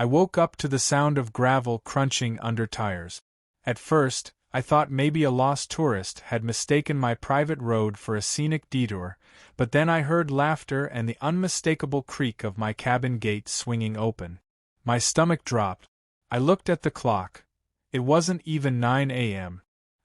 I woke up to the sound of gravel crunching under tires. At first, I thought maybe a lost tourist had mistaken my private road for a scenic detour, but then I heard laughter and the unmistakable creak of my cabin gate swinging open. My stomach dropped. I looked at the clock. It wasn't even 9 a.m.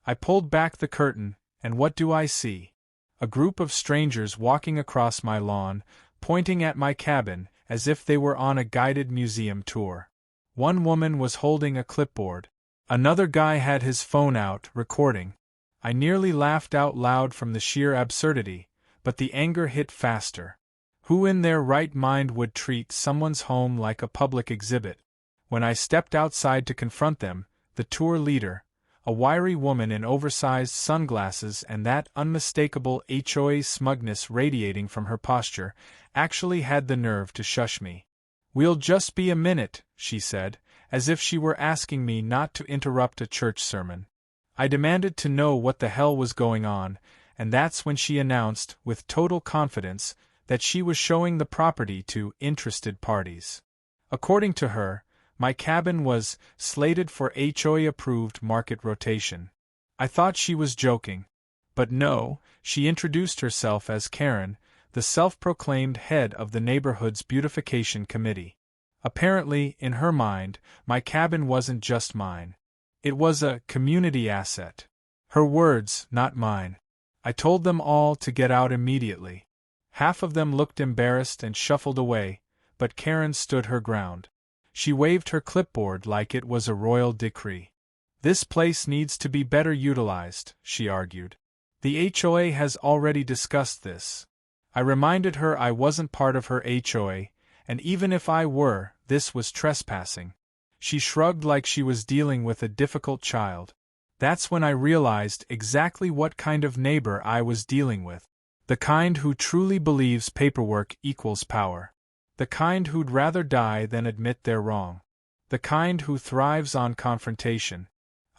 I pulled back the curtain, and what do I see? A group of strangers walking across my lawn, pointing at my cabin as if they were on a guided museum tour. One woman was holding a clipboard. Another guy had his phone out, recording. I nearly laughed out loud from the sheer absurdity, but the anger hit faster. Who in their right mind would treat someone's home like a public exhibit? When I stepped outside to confront them, the tour leader, a wiry woman in oversized sunglasses and that unmistakable HOA smugness radiating from her posture, actually had the nerve to shush me. "We'll just be a minute," she said, as if she were asking me not to interrupt a church sermon. I demanded to know what the hell was going on, and that's when she announced, with total confidence, that she was showing the property to interested parties. According to her, my cabin was slated for HOA-approved market rotation. I thought she was joking. But no, she introduced herself as Karen, the self-proclaimed head of the neighborhood's beautification committee. Apparently, in her mind, my cabin wasn't just mine. It was a community asset. Her words, not mine. I told them all to get out immediately. Half of them looked embarrassed and shuffled away, but Karen stood her ground. She waved her clipboard like it was a royal decree. "This place needs to be better utilized," she argued. "The HOA has already discussed this." I reminded her I wasn't part of her HOA, and even if I were, this was trespassing. She shrugged like she was dealing with a difficult child. That's when I realized exactly what kind of neighbor I was dealing with. The kind who truly believes paperwork equals power. The kind who'd rather die than admit they're wrong. The kind who thrives on confrontation.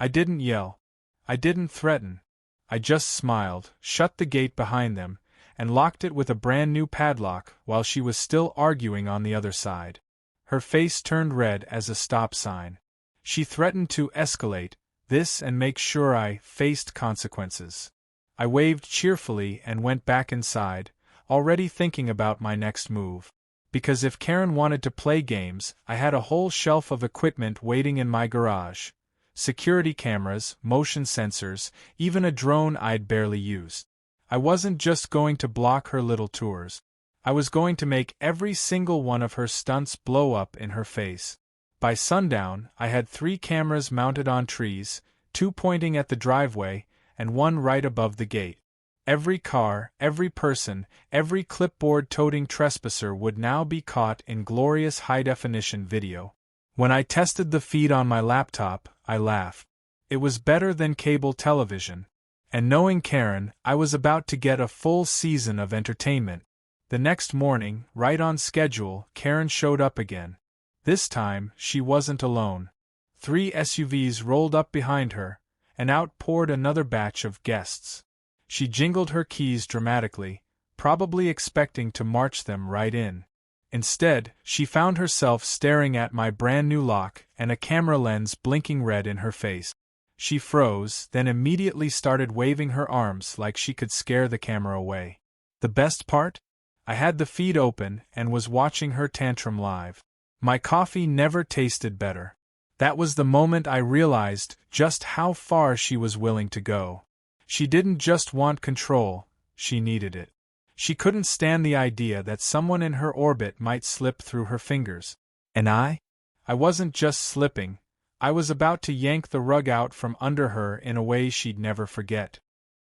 I didn't yell. I didn't threaten. I just smiled, shut the gate behind them, and locked it with a brand new padlock while she was still arguing on the other side. Her face turned red as a stop sign. She threatened to escalate this and make sure I faced consequences. I waved cheerfully and went back inside, already thinking about my next move. Because if Karen wanted to play games, I had a whole shelf of equipment waiting in my garage. Security cameras, motion sensors, even a drone I'd barely used. I wasn't just going to block her little tours. I was going to make every single one of her stunts blow up in her face. By sundown, I had 3 cameras mounted on trees, 2 pointing at the driveway, and 1 right above the gate. Every car, every person, every clipboard-toting trespasser would now be caught in glorious high-definition video. When I tested the feed on my laptop, I laughed. It was better than cable television. And knowing Karen, I was about to get a full season of entertainment. The next morning, right on schedule, Karen showed up again. This time, she wasn't alone. 3 SUVs rolled up behind her, and out poured another batch of guests. She jingled her keys dramatically, probably expecting to march them right in. Instead, she found herself staring at my brand new lock and a camera lens blinking red in her face. She froze, then immediately started waving her arms like she could scare the camera away. The best part? I had the feed open and was watching her tantrum live. My coffee never tasted better. That was the moment I realized just how far she was willing to go. She didn't just want control, she needed it. She couldn't stand the idea that someone in her orbit might slip through her fingers. And I wasn't just slipping, I was about to yank the rug out from under her in a way she'd never forget.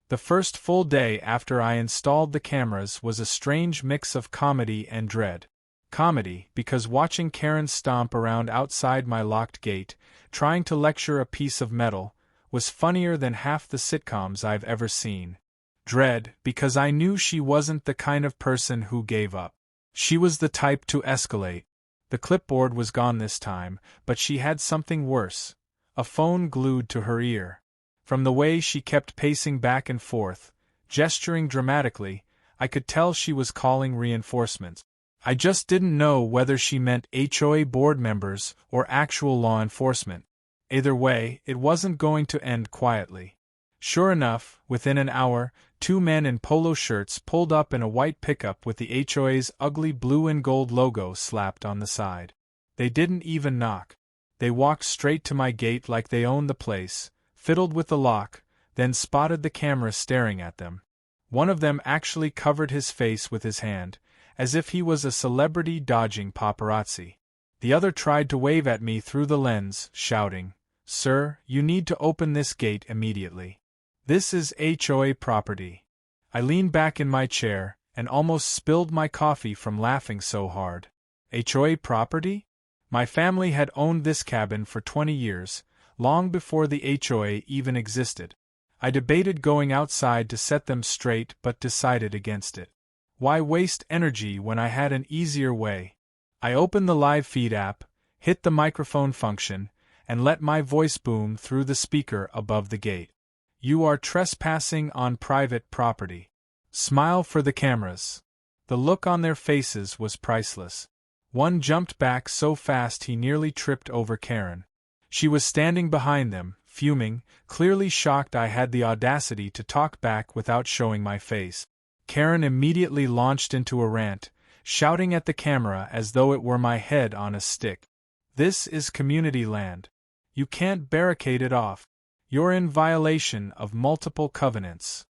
The first full day after I installed the cameras was a strange mix of comedy and dread. Comedy, because watching Karen stomp around outside my locked gate, trying to lecture a piece of metal, was funnier than half the sitcoms I've ever seen. Dread, because I knew she wasn't the kind of person who gave up. She was the type to escalate. The clipboard was gone this time, but she had something worse. A phone glued to her ear. From the way she kept pacing back and forth, gesturing dramatically, I could tell she was calling reinforcements. I just didn't know whether she meant HOA board members or actual law enforcement. Either way, it wasn't going to end quietly. Sure enough, within an hour, 2 men in polo shirts pulled up in a white pickup with the HOA's ugly blue and gold logo slapped on the side. They didn't even knock. They walked straight to my gate like they owned the place, fiddled with the lock, then spotted the camera staring at them. One of them actually covered his face with his hand, as if he was a celebrity dodging paparazzi. The other tried to wave at me through the lens, shouting, "Sir, you need to open this gate immediately. This is HOA property." I leaned back in my chair and almost spilled my coffee from laughing so hard. HOA property? My family had owned this cabin for 20 years, long before the HOA even existed. I debated going outside to set them straight but decided against it. Why waste energy when I had an easier way? I opened the live feed app, hit the microphone function, and let my voice boom through the speaker above the gate. "You are trespassing on private property. Smile for the cameras." The look on their faces was priceless. One jumped back so fast he nearly tripped over Karen. She was standing behind them, fuming, clearly shocked I had the audacity to talk back without showing my face. Karen immediately launched into a rant, shouting at the camera as though it were my head on a stick. "This is community land. You can't barricade it off. You're in violation of multiple covenants."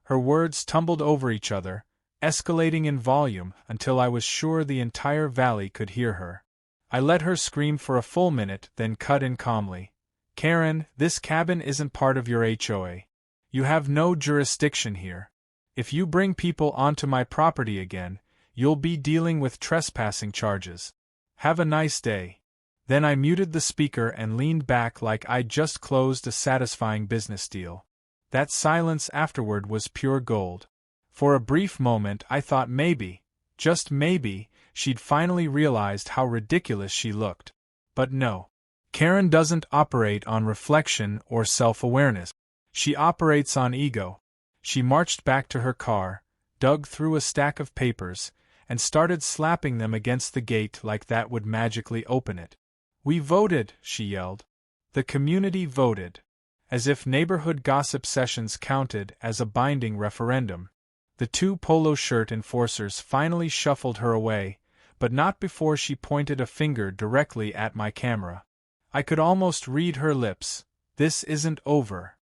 Her words tumbled over each other, escalating in volume until I was sure the entire valley could hear her. I let her scream for a full minute, then cut in calmly. "Karen, this cabin isn't part of your HOA. You have no jurisdiction here. If you bring people onto my property again, you'll be dealing with trespassing charges. Have a nice day." Then I muted the speaker and leaned back like I'd just closed a satisfying business deal. That silence afterward was pure gold. For a brief moment I thought maybe, just maybe, she'd finally realized how ridiculous she looked. But no. Karen doesn't operate on reflection or self-awareness. She operates on ego. She marched back to her car, dug through a stack of papers, and started slapping them against the gate like that would magically open it. "We voted," she yelled. "The community voted." As if neighborhood gossip sessions counted as a binding referendum. The 2 polo shirt enforcers finally shuffled her away, but not before she pointed a finger directly at my camera. I could almost read her lips. "This isn't over."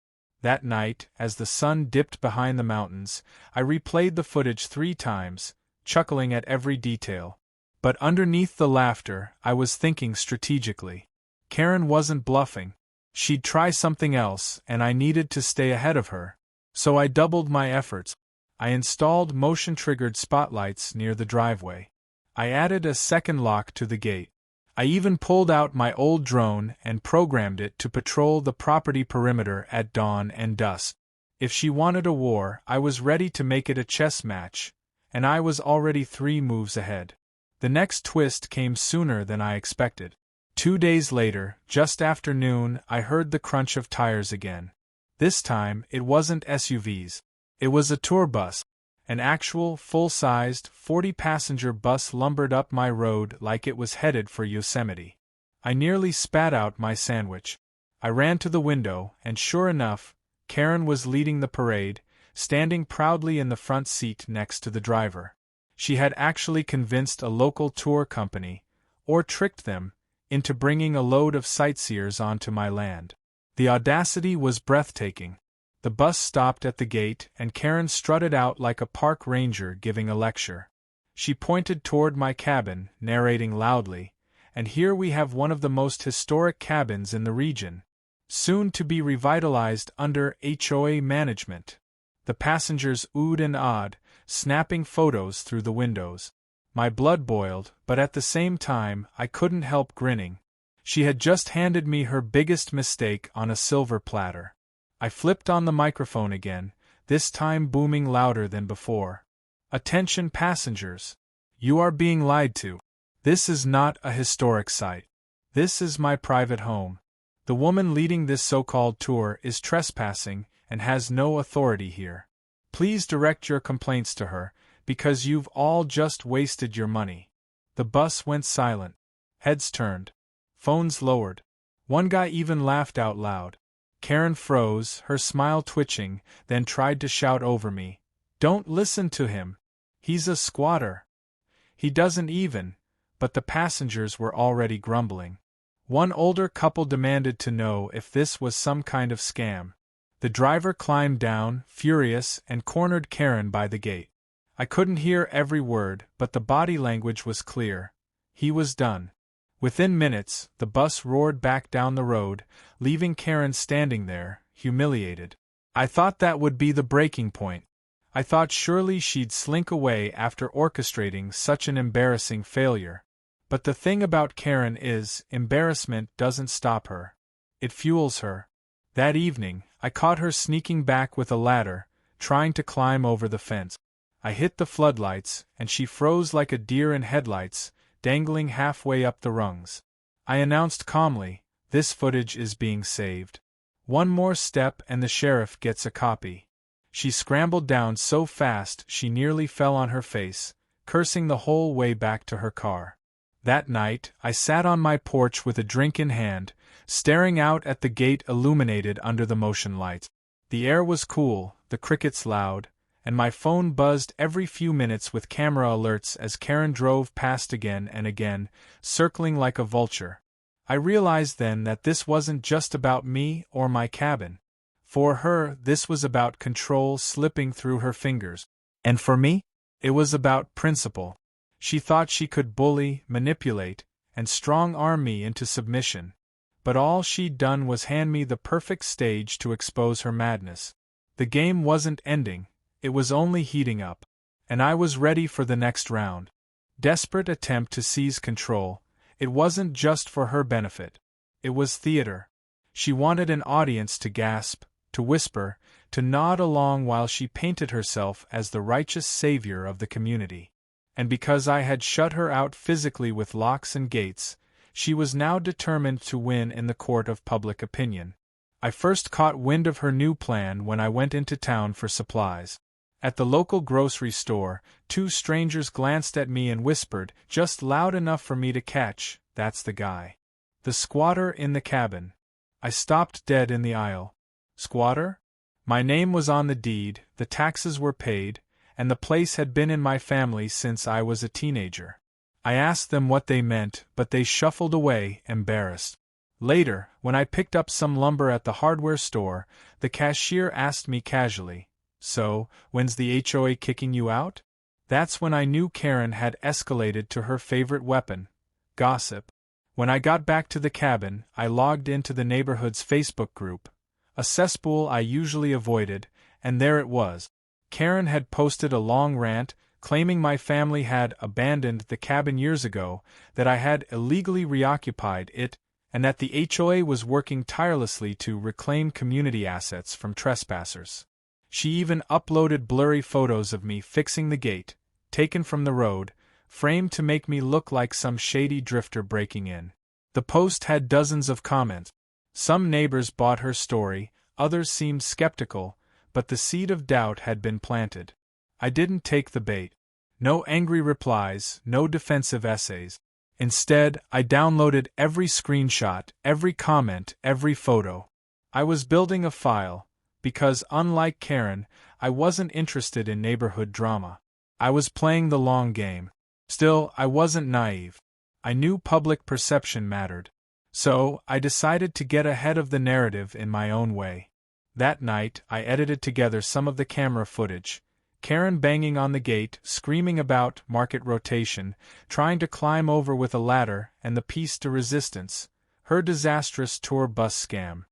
That night, as the sun dipped behind the mountains, I replayed the footage 3 times, chuckling at every detail. But underneath the laughter, I was thinking strategically. Karen wasn't bluffing. She'd try something else, and I needed to stay ahead of her. So I doubled my efforts. I installed motion-triggered spotlights near the driveway. I added a second lock to the gate. I even pulled out my old drone and programmed it to patrol the property perimeter at dawn and dusk. If she wanted a war, I was ready to make it a chess match, and I was already 3 moves ahead. The next twist came sooner than I expected. 2 days later, just after noon, I heard the crunch of tires again. This time, it wasn't SUVs. It was a tour bus. An actual, full-sized, 40-passenger bus lumbered up my road like it was headed for Yosemite. I nearly spat out my sandwich. I ran to the window, and sure enough, Karen was leading the parade, standing proudly in the front seat next to the driver. She had actually convinced a local tour company, or tricked them, into bringing a load of sightseers onto my land. The audacity was breathtaking. The bus stopped at the gate, and Karen strutted out like a park ranger giving a lecture. She pointed toward my cabin, narrating loudly, "And here we have one of the most historic cabins in the region, soon to be revitalized under HOA management." The passengers oohed and awed, snapping photos through the windows. My blood boiled, but at the same time, I couldn't help grinning. She had just handed me her biggest mistake on a silver platter. I flipped on the microphone again, this time booming louder than before. "Attention passengers. You are being lied to. This is not a historic site. This is my private home. The woman leading this so-called tour is trespassing and has no authority here. Please direct your complaints to her, because you've all just wasted your money." The bus went silent. Heads turned. Phones lowered. One guy even laughed out loud. Karen froze, her smile twitching, then tried to shout over me. "Don't listen to him. He's a squatter. He doesn't even," but the passengers were already grumbling. One older couple demanded to know if this was some kind of scam. The driver climbed down, furious, and cornered Karen by the gate. I couldn't hear every word, but the body language was clear. He was done. Within minutes, the bus roared back down the road, leaving Karen standing there, humiliated. I thought that would be the breaking point. I thought surely she'd slink away after orchestrating such an embarrassing failure. But the thing about Karen is, embarrassment doesn't stop her. It fuels her. That evening, I caught her sneaking back with a ladder, trying to climb over the fence. I hit the floodlights, and she froze like a deer in headlights, dangling halfway up the rungs. I announced calmly, "This footage is being saved. One more step and the sheriff gets a copy." She scrambled down so fast she nearly fell on her face, cursing the whole way back to her car. That night, I sat on my porch with a drink in hand, staring out at the gate illuminated under the motion lights. The air was cool, the crickets loud, and my phone buzzed every few minutes with camera alerts as Karen drove past again and again, circling like a vulture. I realized then that this wasn't just about me or my cabin. For her, this was about control slipping through her fingers. And for me, it was about principle. She thought she could bully, manipulate, and strong-arm me into submission. But all she'd done was hand me the perfect stage to expose her madness. The game wasn't ending. It was only heating up, and I was ready for the next round. Desperate attempt to seize control. It wasn't just for her benefit. It was theater. She wanted an audience to gasp, to whisper, to nod along while she painted herself as the righteous savior of the community. And because I had shut her out physically with locks and gates, she was now determined to win in the court of public opinion. I first caught wind of her new plan when I went into town for supplies. At the local grocery store, two strangers glanced at me and whispered, just loud enough for me to catch, "That's the guy. The squatter in the cabin." I stopped dead in the aisle. Squatter? My name was on the deed, the taxes were paid, and the place had been in my family since I was a teenager. I asked them what they meant, but they shuffled away, embarrassed. Later, when I picked up some lumber at the hardware store, the cashier asked me casually, "So, when's the HOA kicking you out?" That's when I knew Karen had escalated to her favorite weapon, gossip. When I got back to the cabin, I logged into the neighborhood's Facebook group, a cesspool I usually avoided, and there it was. Karen had posted a long rant, claiming my family had abandoned the cabin years ago, that I had illegally reoccupied it, and that the HOA was working tirelessly to reclaim community assets from trespassers. She even uploaded blurry photos of me fixing the gate, taken from the road, framed to make me look like some shady drifter breaking in. The post had dozens of comments. Some neighbors bought her story, others seemed skeptical, but the seed of doubt had been planted. I didn't take the bait. No angry replies, no defensive essays. Instead, I downloaded every screenshot, every comment, every photo. I was building a file, because unlike Karen, I wasn't interested in neighborhood drama. I was playing the long game. Still, I wasn't naive. I knew public perception mattered. So, I decided to get ahead of the narrative in my own way. That night, I edited together some of the camera footage. Karen banging on the gate, screaming about market rotation, trying to climb over with a ladder, and the piece de resistance, her disastrous tour bus scam.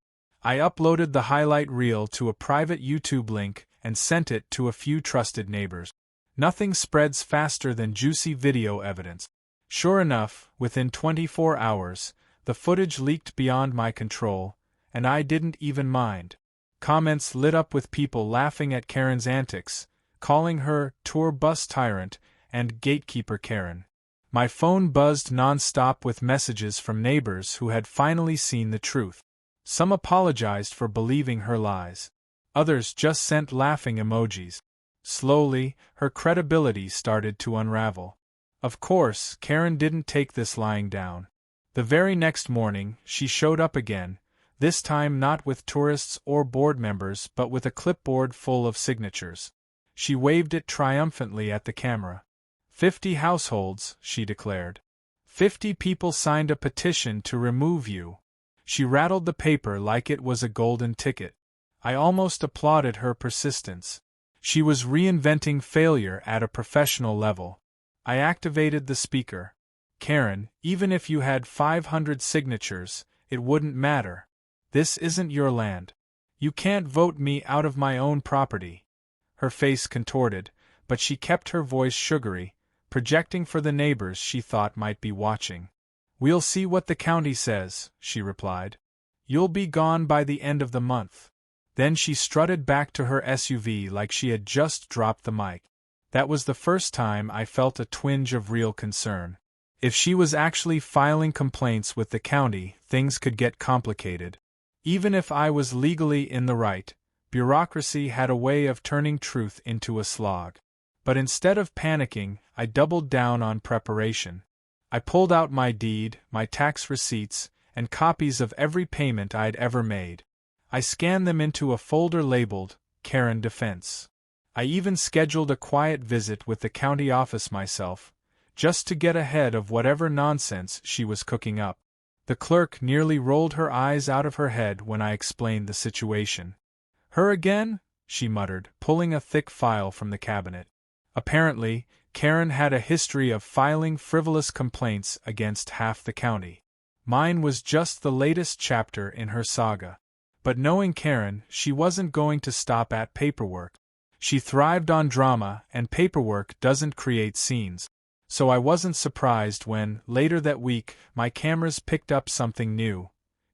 I uploaded the highlight reel to a private YouTube link and sent it to a few trusted neighbors. Nothing spreads faster than juicy video evidence. Sure enough, within 24 hours, the footage leaked beyond my control, and I didn't even mind. Comments lit up with people laughing at Karen's antics, calling her tour bus tyrant and gatekeeper Karen. My phone buzzed non-stop with messages from neighbors who had finally seen the truth. Some apologized for believing her lies. Others just sent laughing emojis. Slowly, her credibility started to unravel. Of course, Karen didn't take this lying down. The very next morning, she showed up again, this time not with tourists or board members but with a clipboard full of signatures. She waved it triumphantly at the camera. 50 households, she declared. 50 people signed a petition to remove you. She rattled the paper like it was a golden ticket. I almost applauded her persistence. She was reinventing failure at a professional level. I activated the speaker. Karen, even if you had 500 signatures, it wouldn't matter. This isn't your land. You can't vote me out of my own property. Her face contorted, but she kept her voice sugary, projecting for the neighbors she thought might be watching. We'll see what the county says, she replied. You'll be gone by the end of the month. Then she strutted back to her SUV like she had just dropped the mic. That was the first time I felt a twinge of real concern. If she was actually filing complaints with the county, things could get complicated. Even if I was legally in the right, bureaucracy had a way of turning truth into a slog. But instead of panicking, I doubled down on preparation. I pulled out my deed, my tax receipts, and copies of every payment I'd ever made. I scanned them into a folder labeled Karen Defense. I even scheduled a quiet visit with the county office myself, just to get ahead of whatever nonsense she was cooking up. The clerk nearly rolled her eyes out of her head when I explained the situation. Her again? She muttered, pulling a thick file from the cabinet. Apparently, Karen had a history of filing frivolous complaints against half the county. Mine was just the latest chapter in her saga. But knowing Karen, she wasn't going to stop at paperwork. She thrived on drama, and paperwork doesn't create scenes. So I wasn't surprised when, later that week, my cameras picked up something new.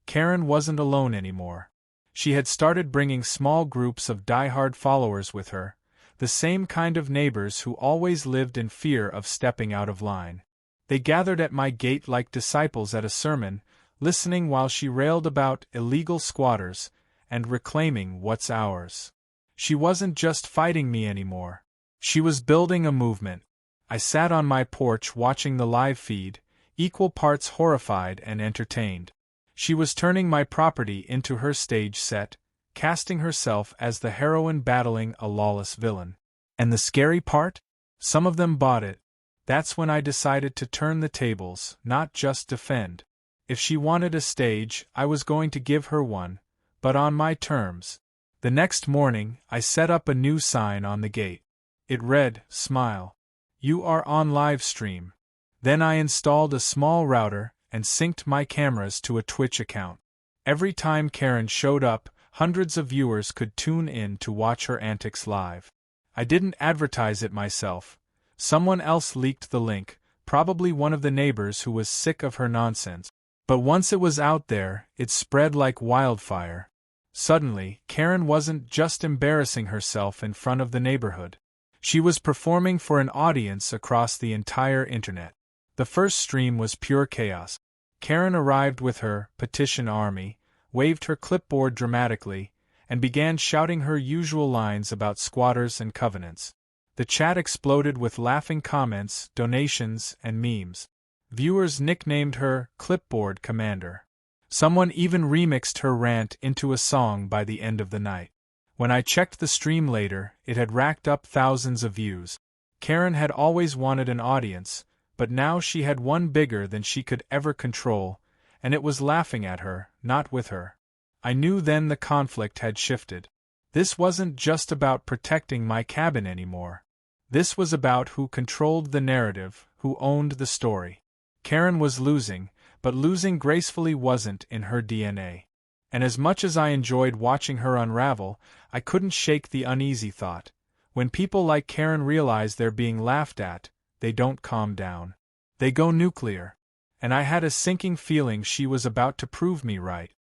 Karen wasn't alone anymore. She had started bringing small groups of die-hard followers with her, the same kind of neighbors who always lived in fear of stepping out of line. They gathered at my gate like disciples at a sermon, listening while she railed about illegal squatters and reclaiming what's ours. She wasn't just fighting me anymore. She was building a movement. I sat on my porch watching the live feed, equal parts horrified and entertained. She was turning my property into her stage set, casting herself as the heroine battling a lawless villain. And the scary part? Some of them bought it. That's when I decided to turn the tables, not just defend. If she wanted a stage, I was going to give her one, but on my terms. The next morning, I set up a new sign on the gate. It read, "Smile. You are on live stream." Then I installed a small router and synced my cameras to a Twitch account. Every time Karen showed up, hundreds of viewers could tune in to watch her antics live. I didn't advertise it myself. Someone else leaked the link, probably one of the neighbors who was sick of her nonsense. But once it was out there, it spread like wildfire. Suddenly, Karen wasn't just embarrassing herself in front of the neighborhood. She was performing for an audience across the entire internet. The first stream was pure chaos. Karen arrived with her petition army, waved her clipboard dramatically, and began shouting her usual lines about squatters and covenants. The chat exploded with laughing comments, donations, and memes. Viewers nicknamed her Clipboard Commander. Someone even remixed her rant into a song by the end of the night. When I checked the stream later, it had racked up thousands of views. Karen had always wanted an audience, but now she had one bigger than she could ever control, and it was laughing at her, not with her. I knew then the conflict had shifted. This wasn't just about protecting my cabin anymore. This was about who controlled the narrative, who owned the story. Karen was losing, but losing gracefully wasn't in her DNA. And as much as I enjoyed watching her unravel, I couldn't shake the uneasy thought. When people like Karen realize they're being laughed at, they don't calm down. They go nuclear. And I had a sinking feeling she was about to prove me right.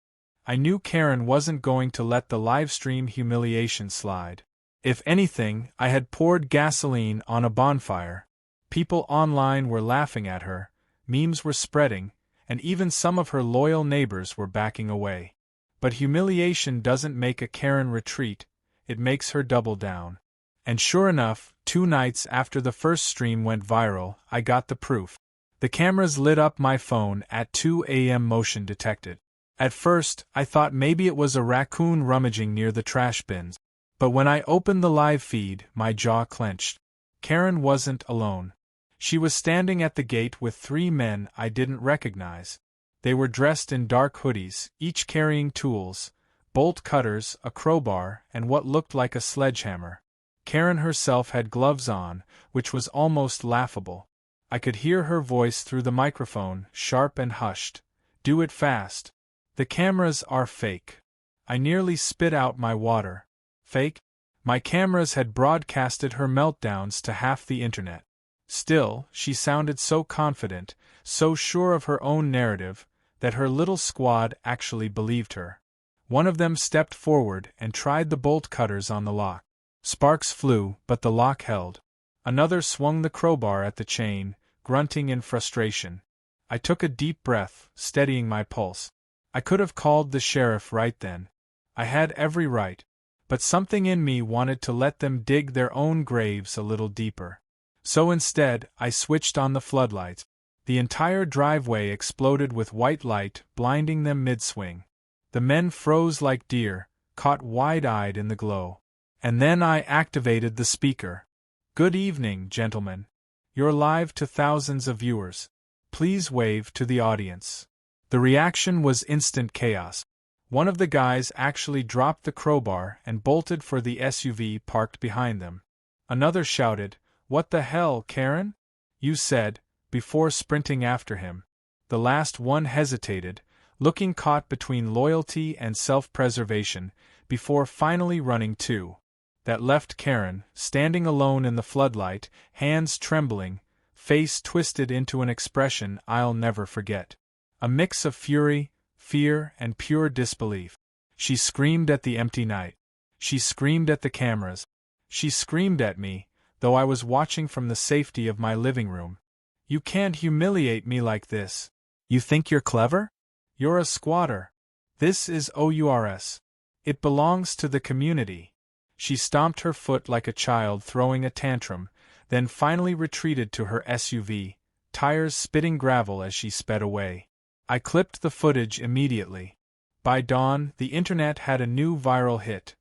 I knew Karen wasn't going to let the livestream humiliation slide. If anything, I had poured gasoline on a bonfire. People online were laughing at her, memes were spreading, and even some of her loyal neighbors were backing away. But humiliation doesn't make a Karen retreat, it makes her double down. And sure enough, 2 nights after the first stream went viral, I got the proof. The cameras lit up my phone at 2 a.m. motion detected. At first, I thought maybe it was a raccoon rummaging near the trash bins. But when I opened the live feed, my jaw clenched. Karen wasn't alone. She was standing at the gate with 3 men I didn't recognize. They were dressed in dark hoodies, each carrying tools, bolt cutters, a crowbar, and what looked like a sledgehammer. Karen herself had gloves on, which was almost laughable. I could hear her voice through the microphone, sharp and hushed. "Do it fast. The cameras are fake." I nearly spit out my water. Fake? My cameras had broadcasted her meltdowns to half the internet. Still, she sounded so confident, so sure of her own narrative, that her little squad actually believed her. One of them stepped forward and tried the bolt cutters on the lock. Sparks flew, but the lock held. Another swung the crowbar at the chain, grunting in frustration. I took a deep breath, steadying my pulse. I could have called the sheriff right then. I had every right. But something in me wanted to let them dig their own graves a little deeper. So instead, I switched on the floodlights. The entire driveway exploded with white light, blinding them mid-swing. The men froze like deer, caught wide-eyed in the glow. And then I activated the speaker. "Good evening, gentlemen. You're live to thousands of viewers. Please wave to the audience." The reaction was instant chaos. One of the guys actually dropped the crowbar and bolted for the SUV parked behind them. Another shouted, "What the hell, Karen? You said," before sprinting after him. The last one hesitated, looking caught between loyalty and self-preservation, before finally running too. That left Karen, standing alone in the floodlight, hands trembling, face twisted into an expression I'll never forget. A mix of fury, fear, and pure disbelief. She screamed at the empty night. She screamed at the cameras. She screamed at me, though I was watching from the safety of my living room. "You can't humiliate me like this. You think you're clever? You're a squatter. This is OURS. It belongs to the community." She stomped her foot like a child throwing a tantrum, then finally retreated to her SUV, tires spitting gravel as she sped away. I clipped the footage immediately. By dawn, the internet had a new viral hit.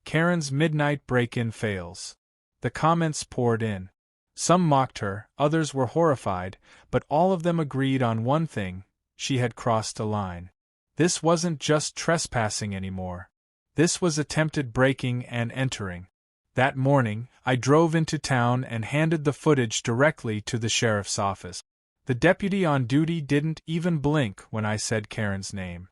Karen's midnight break-in fails. The comments poured in. Some mocked her, others were horrified, but all of them agreed on one thing: she had crossed a line. This wasn't just trespassing anymore. This was attempted breaking and entering. That morning, I drove into town and handed the footage directly to the sheriff's office. The deputy on duty didn't even blink when I said Karen's name.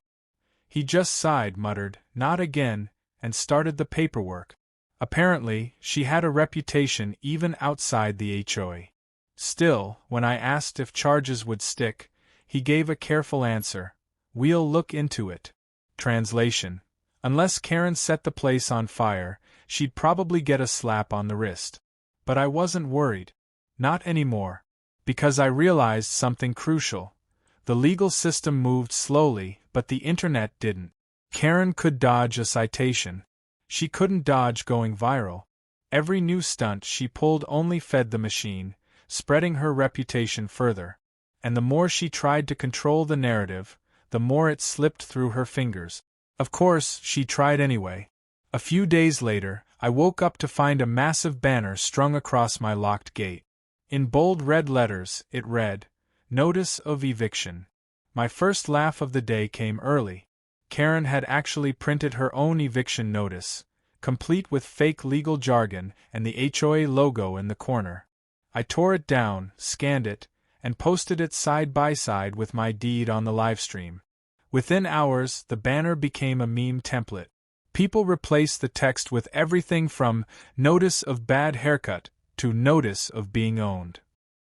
He just sighed, muttered, "Not again," and started the paperwork. Apparently, she had a reputation even outside the HOA. Still, when I asked if charges would stick, he gave a careful answer: "We'll look into it." Translation: unless Karen set the place on fire, she'd probably get a slap on the wrist. But I wasn't worried. Not anymore. Because I realized something crucial. The legal system moved slowly, but the internet didn't. Karen could dodge a citation. She couldn't dodge going viral. Every new stunt she pulled only fed the machine, spreading her reputation further. And the more she tried to control the narrative, the more it slipped through her fingers. Of course, she tried anyway. A few days later, I woke up to find a massive banner strung across my locked gate. In bold red letters, it read, "Notice of eviction." My first laugh of the day came early. Karen had actually printed her own eviction notice, complete with fake legal jargon and the HOA logo in the corner. I tore it down, scanned it, and posted it side by side with my deed on the livestream. Within hours, the banner became a meme template. People replaced the text with everything from "notice of bad haircut" to "notice of being owned."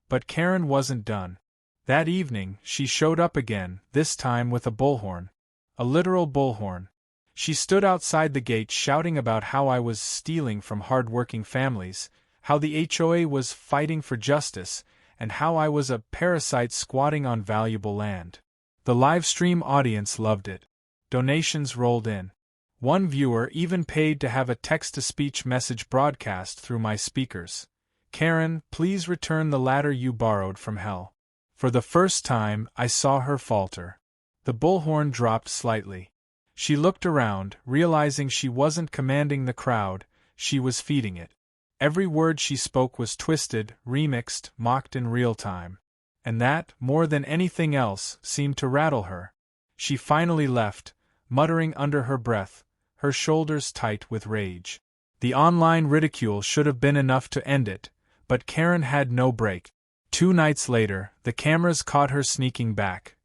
But Karen wasn't done. That evening, she showed up again, this time with a bullhorn. A literal bullhorn. She stood outside the gate shouting about how I was stealing from hard-working families, how the HOA was fighting for justice, and how I was a parasite squatting on valuable land. The livestream audience loved it. Donations rolled in. One viewer even paid to have a text-to-speech message broadcast through my speakers. "Karen, please return the ladder you borrowed from hell." For the first time, I saw her falter. The bullhorn dropped slightly. She looked around, realizing she wasn't commanding the crowd, she was feeding it. Every word she spoke was twisted, remixed, mocked in real time. And that, more than anything else, seemed to rattle her. She finally left, muttering under her breath, her shoulders tight with rage. The online ridicule should have been enough to end it, but Karen had no break. 2 nights later, the cameras caught her sneaking back.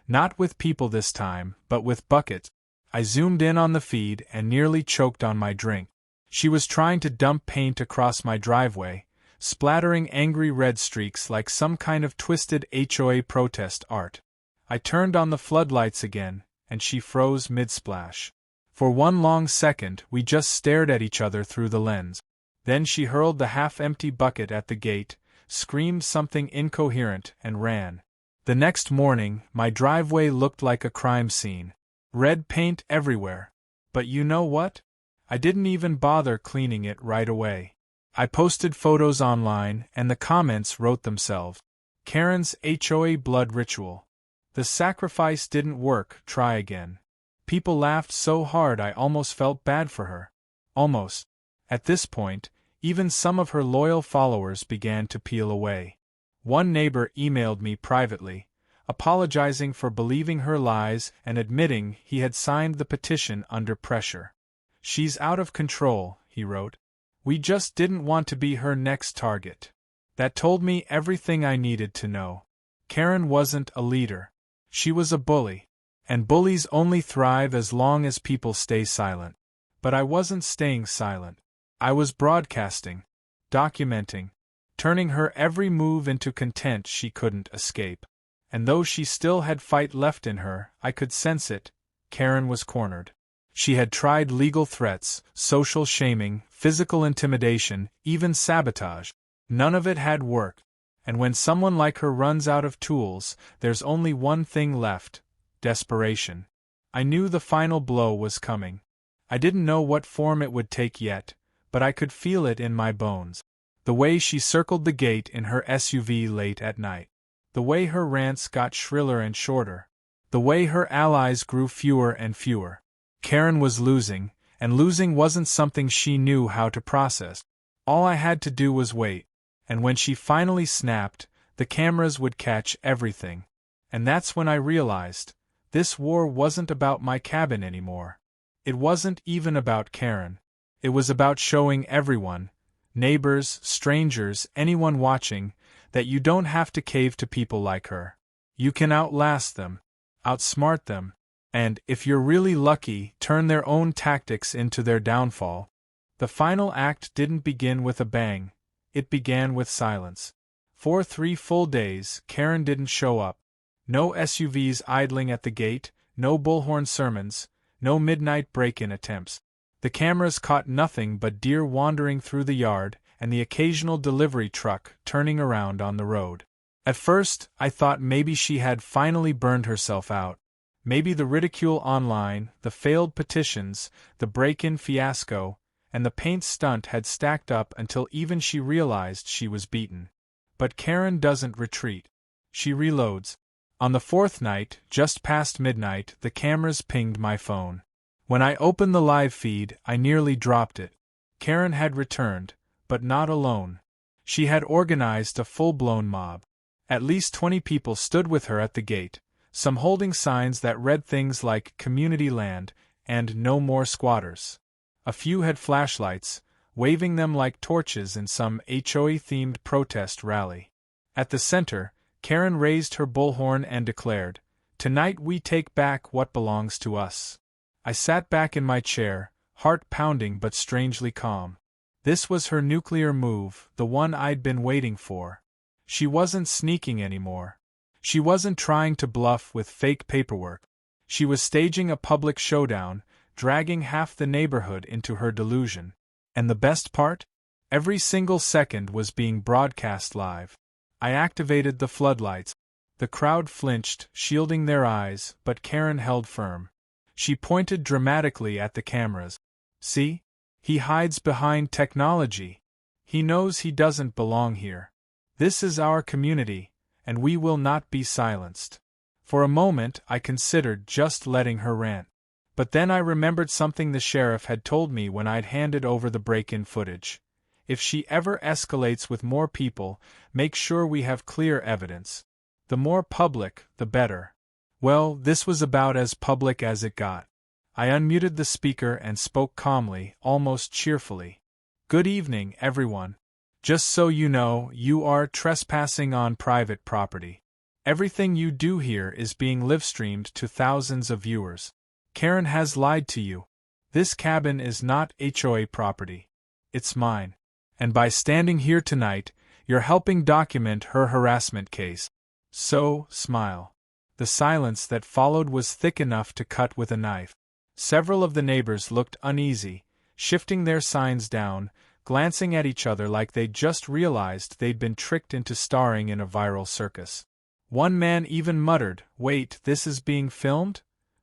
Not with people this time, but with buckets. I zoomed in on the feed and nearly choked on my drink. She was trying to dump paint across my driveway, splattering angry red streaks like some kind of twisted HOA protest art. I turned on the floodlights again, and she froze mid-splash. For one long second, we just stared at each other through the lens. Then she hurled the half-empty bucket at the gate, screamed something incoherent, and ran. The next morning, my driveway looked like a crime scene. Red paint everywhere. But you know what? I didn't even bother cleaning it right away. I posted photos online, and the comments wrote themselves. Karen's HOA blood ritual. The sacrifice didn't work, try again. People laughed so hard I almost felt bad for her. Almost. At this point, even some of her loyal followers began to peel away. One neighbor emailed me privately, apologizing for believing her lies and admitting he had signed the petition under pressure. "She's out of control," he wrote. "We just didn't want to be her next target." That told me everything I needed to know. Karen wasn't a leader. She was a bully. And bullies only thrive as long as people stay silent. But I wasn't staying silent. I was broadcasting, documenting, turning her every move into content she couldn't escape. And though she still had fight left in her, I could sense it. Karen was cornered. She had tried legal threats, social shaming, physical intimidation, even sabotage. None of it had worked. And when someone like her runs out of tools, there's only one thing left: desperation. I knew the final blow was coming. I didn't know what form it would take yet, but I could feel it in my bones. The way she circled the gate in her SUV late at night. The way her rants got shriller and shorter. The way her allies grew fewer and fewer. Karen was losing, and losing wasn't something she knew how to process. All I had to do was wait. And when she finally snapped, the cameras would catch everything. And that's when I realized, this war wasn't about my cabin anymore. It wasn't even about Karen. It was about showing everyone, neighbors, strangers, anyone watching, that you don't have to cave to people like her. You can outlast them, outsmart them, and, if you're really lucky, turn their own tactics into their downfall. The final act didn't begin with a bang. It began with silence. For 3 full days, Karen didn't show up. No SUVs idling at the gate, no bullhorn sermons, no midnight break-in attempts. The cameras caught nothing but deer wandering through the yard and the occasional delivery truck turning around on the road. At first, I thought maybe she had finally burned herself out. Maybe the ridicule online, the failed petitions, the break-in fiasco, and the paint stunt had stacked up until even she realized she was beaten. But Karen doesn't retreat. She reloads. On the 4th night, just past midnight, the cameras pinged my phone. When I opened the live feed, I nearly dropped it. Karen had returned, but not alone. She had organized a full-blown mob. At least 20 people stood with her at the gate, some holding signs that read things like "Community Land" and "No More Squatters." A few had flashlights, waving them like torches in some HOA-themed protest rally. At the center, Karen raised her bullhorn and declared, "Tonight we take back what belongs to us." I sat back in my chair, heart pounding but strangely calm. This was her nuclear move, the one I'd been waiting for. She wasn't sneaking anymore. She wasn't trying to bluff with fake paperwork. She was staging a public showdown, dragging half the neighborhood into her delusion. And the best part? Every single second was being broadcast live. I activated the floodlights. The crowd flinched, shielding their eyes, but Karen held firm. She pointed dramatically at the cameras. See? He hides behind technology. He knows he doesn't belong here. This is our community, and we will not be silenced. For a moment I considered just letting her rant. But then I remembered something the sheriff had told me when I'd handed over the break-in footage. If she ever escalates with more people, make sure we have clear evidence. The more public, the better. Well, this was about as public as it got. I unmuted the speaker and spoke calmly, almost cheerfully. Good evening, everyone. Just so you know, you are trespassing on private property. Everything you do here is being live-streamed to thousands of viewers. Karen has lied to you. This cabin is not HOA property. It's mine. And by standing here tonight, you're helping document her harassment case. So, smile. The silence that followed was thick enough to cut with a knife. Several of the neighbors looked uneasy, shifting their signs down, glancing at each other like they'd just realized they'd been tricked into starring in a viral circus. One man even muttered, "Wait, this is being filmed?"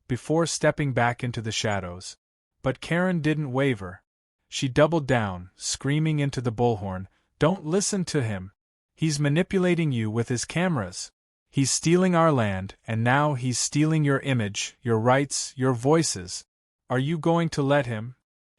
before stepping back into the shadows. But Karen didn't waver. She doubled down, screaming into the bullhorn, "Don't listen to him. He's manipulating you with his cameras. He's stealing our land, and now he's stealing your image, your rights, your voices. Are you going to let him?"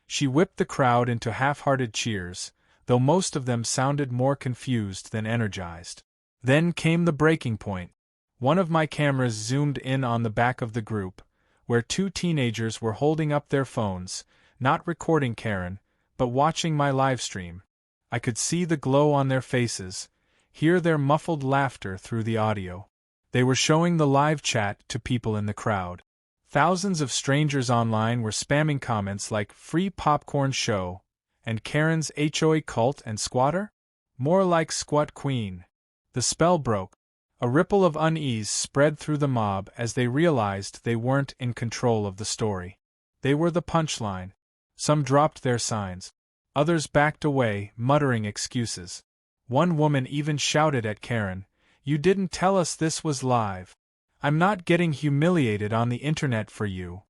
She whipped the crowd into half-hearted cheers, though most of them sounded more confused than energized. Then came the breaking point. One of my cameras zoomed in on the back of the group, where two teenagers were holding up their phones, not recording Karen, but watching my livestream. I could see the glow on their faces, hear their muffled laughter through the audio. They were showing the live chat to people in the crowd. Thousands of strangers online were spamming comments like "free popcorn show" and "Karen's HOA cult and squatter?" More like "squat queen." The spell broke. A ripple of unease spread through the mob as they realized they weren't in control of the story. They were the punchline. Some dropped their signs. Others backed away, muttering excuses. One woman even shouted at Karen, "You didn't tell us this was live. I'm not getting humiliated on the internet for you."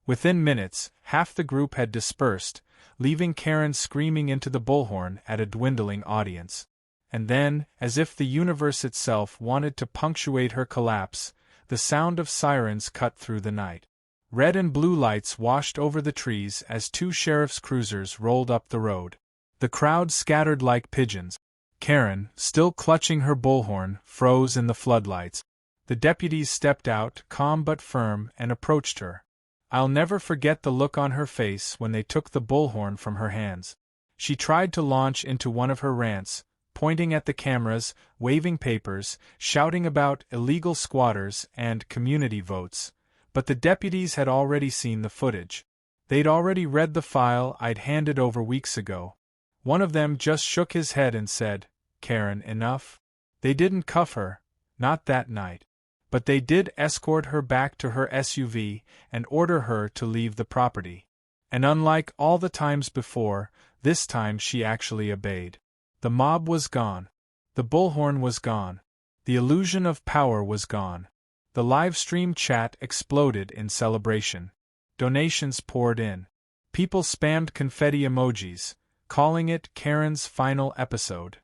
Within minutes, half the group had dispersed, leaving Karen screaming into the bullhorn at a dwindling audience. And then, as if the universe itself wanted to punctuate her collapse, the sound of sirens cut through the night. Red and blue lights washed over the trees as two sheriff's cruisers rolled up the road. The crowd scattered like pigeons. Karen, still clutching her bullhorn, froze in the floodlights. The deputies stepped out, calm but firm, and approached her. I'll never forget the look on her face when they took the bullhorn from her hands. She tried to launch into one of her rants, pointing at the cameras, waving papers, shouting about illegal squatters and community votes. But the deputies had already seen the footage. They'd already read the file I'd handed over weeks ago. One of them just shook his head and said, "Karen, enough." They didn't cuff her, not that night. But they did escort her back to her SUV and order her to leave the property. And unlike all the times before, this time she actually obeyed. The mob was gone. The bullhorn was gone. The illusion of power was gone. The live stream chat exploded in celebration. Donations poured in. People spammed confetti emojis, calling it Karen's final episode.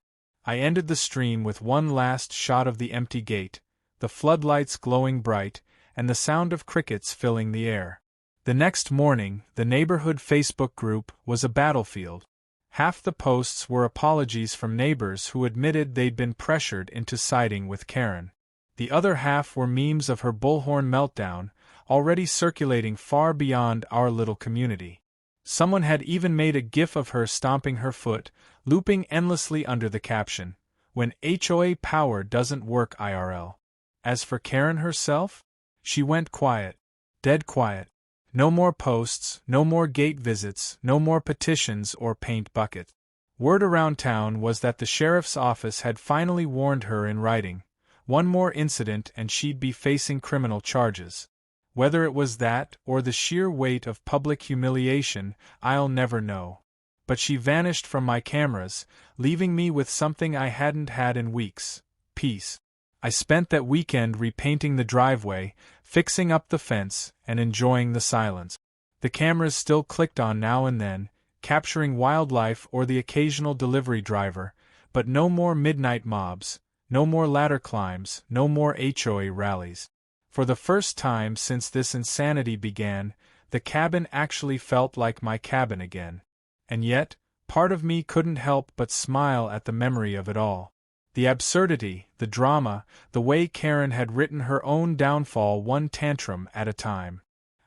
I ended the stream with one last shot of the empty gate, the floodlights glowing bright, and the sound of crickets filling the air. The next morning, the neighborhood Facebook group was a battlefield. Half the posts were apologies from neighbors who admitted they'd been pressured into siding with Karen. The other half were memes of her bullhorn meltdown, already circulating far beyond our little community. Someone had even made a gif of her stomping her foot, looping endlessly under the caption, "When HOA power doesn't work IRL." As for Karen herself, she went quiet. Dead quiet. No more posts, no more gate visits, no more petitions or paint bucket. Word around town was that the sheriff's office had finally warned her in writing. One more incident and she'd be facing criminal charges. Whether it was that or the sheer weight of public humiliation, I'll never know. But she vanished from my cameras, leaving me with something I hadn't had in weeks: peace. I spent that weekend repainting the driveway, fixing up the fence, and enjoying the silence. The cameras still clicked on now and then, capturing wildlife or the occasional delivery driver, but no more midnight mobs, no more ladder climbs, no more HOA rallies. For the first time since this insanity began, the cabin actually felt like my cabin again. And yet, part of me couldn't help but smile at the memory of it all. The absurdity, the drama, the way Karen had written her own downfall one tantrum at a time.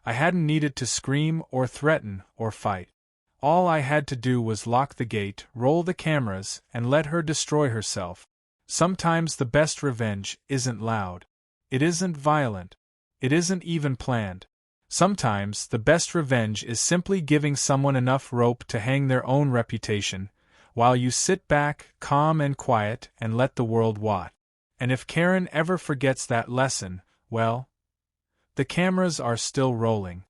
I hadn't needed to scream or threaten or fight. All I had to do was lock the gate, roll the cameras, and let her destroy herself. Sometimes the best revenge isn't loud. It isn't violent. It isn't even planned. Sometimes the best revenge is simply giving someone enough rope to hang their own reputation, while you sit back, calm and quiet, and let the world watch. And if Karen ever forgets that lesson, well, the cameras are still rolling.